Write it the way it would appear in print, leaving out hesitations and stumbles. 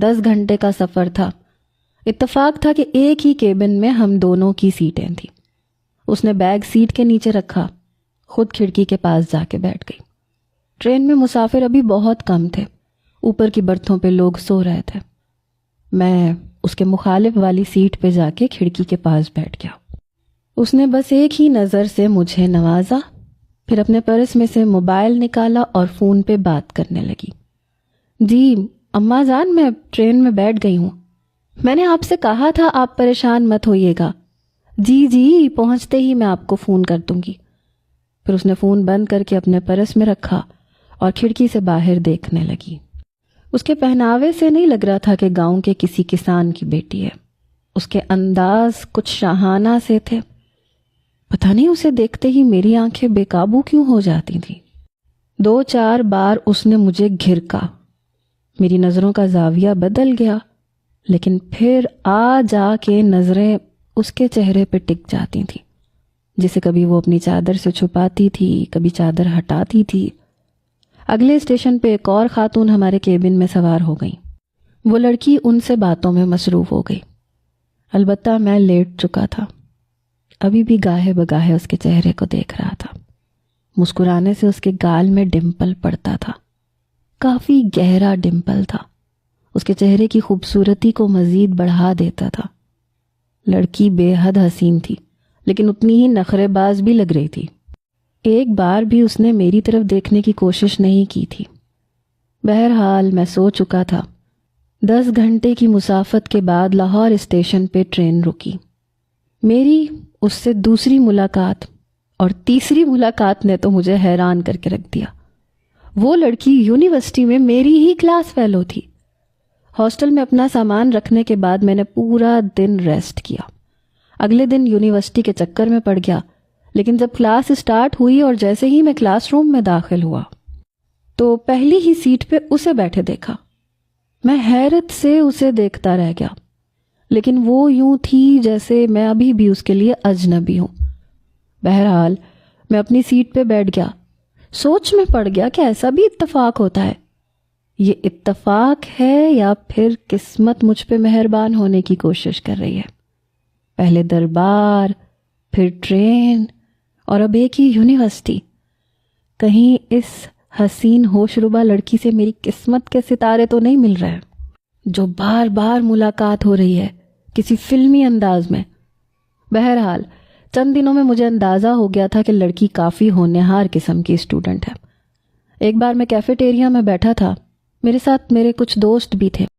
10 گھنٹے کا سفر تھا۔ اتفاق تھا کہ ایک ہی کیبن میں ہم دونوں کی سیٹیں تھیں۔ اس نے بیگ سیٹ کے نیچے رکھا، خود کھڑکی کے پاس جا کے بیٹھ گئی۔ ٹرین میں مسافر ابھی بہت کم تھے، اوپر کی برتھوں پہ لوگ سو رہے تھے۔ میں اس کے مخالف والی سیٹ پہ جا کے کھڑکی کے پاس بیٹھ گیا۔ اس نے بس ایک ہی نظر سے مجھے نوازا، پھر اپنے پرس میں سے موبائل نکالا اور فون پہ بات کرنے لگی۔ جی اماں جان، میں ٹرین میں بیٹھ گئی ہوں، میں نے آپ سے کہا تھا آپ پریشان مت ہوئیے گا۔ جی جی، پہنچتے ہی میں آپ کو فون کر دوں گی۔ پھر اس نے فون بند کر کے اپنے پرس میں رکھا اور کھڑکی سے باہر دیکھنے لگی۔ اس کے پہناوے سے نہیں لگ رہا تھا کہ گاؤں کے کسی کسان کی بیٹی ہے۔ اس کے انداز کچھ شاہانہ سے تھے۔ پتہ نہیں اسے دیکھتے ہی میری آنکھیں بے قابو کیوں ہو جاتی تھیں۔ 2-4 بار اس نے مجھے گھرکا، میری نظروں کا زاویہ بدل گیا، لیکن پھر جا کے نظریں اس کے چہرے پہ ٹک جاتی تھیں، جسے کبھی وہ اپنی چادر سے چھپاتی تھی، کبھی چادر ہٹاتی تھی۔ اگلے اسٹیشن پہ ایک اور خاتون ہمارے کیبن میں سوار ہو گئی۔ وہ لڑکی ان سے باتوں میں مصروف ہو گئی، البتہ میں لیٹ چکا تھا، ابھی بھی گاہے بگاہے اس کے چہرے کو دیکھ رہا تھا۔ مسکرانے سے اس کے گال میں ڈمپل پڑتا تھا، کافی گہرا ڈمپل تھا، اس کے چہرے کی خوبصورتی کو مزید بڑھا دیتا تھا۔ لڑکی بے حد حسین تھی، لیکن اتنی ہی نخرے باز بھی لگ رہی تھی۔ ایک بار بھی اس نے میری طرف دیکھنے کی کوشش نہیں کی تھی۔ بہرحال میں سو چکا تھا۔ 10 گھنٹے کی مسافت کے بعد لاہور اسٹیشن پہ ٹرین رکی۔ میری اس سے دوسری ملاقات اور تیسری ملاقات نے تو مجھے حیران کر کے رکھ دیا۔ وہ لڑکی یونیورسٹی میں میری ہی کلاس فیلو تھی۔ ہاسٹل میں اپنا سامان رکھنے کے بعد میں نے پورا دن ریسٹ کیا۔ اگلے دن یونیورسٹی کے چکر میں پڑ گیا، لیکن جب کلاس اسٹارٹ ہوئی اور جیسے ہی میں کلاس روم میں داخل ہوا تو پہلی ہی سیٹ پہ اسے بیٹھے دیکھا۔ میں حیرت سے اسے دیکھتا رہ گیا، لیکن وہ یوں تھی جیسے میں ابھی بھی اس کے لیے اجنبی ہوں۔ بہرحال میں اپنی سیٹ پہ بیٹھ گیا، سوچ میں پڑ گیا کہ ایسا بھی اتفاق ہوتا ہے۔ یہ اتفاق ہے یا پھر قسمت مجھ پہ مہربان ہونے کی کوشش کر رہی ہے؟ پہلے دربار، پھر ٹرین اور اب ایک ہی یونیورسٹی۔ کہیں اس حسین ہوش ربا لڑکی سے میری قسمت کے ستارے تو نہیں مل رہے جو بار بار ملاقات ہو رہی ہے کسی فلمی انداز میں؟ بہرحال چند دنوں میں مجھے اندازہ ہو گیا تھا کہ لڑکی کافی ہونہار قسم کی اسٹوڈنٹ ہے۔ ایک بار میں کیفیٹیریا میں بیٹھا تھا، میرے ساتھ میرے کچھ دوست بھی تھے۔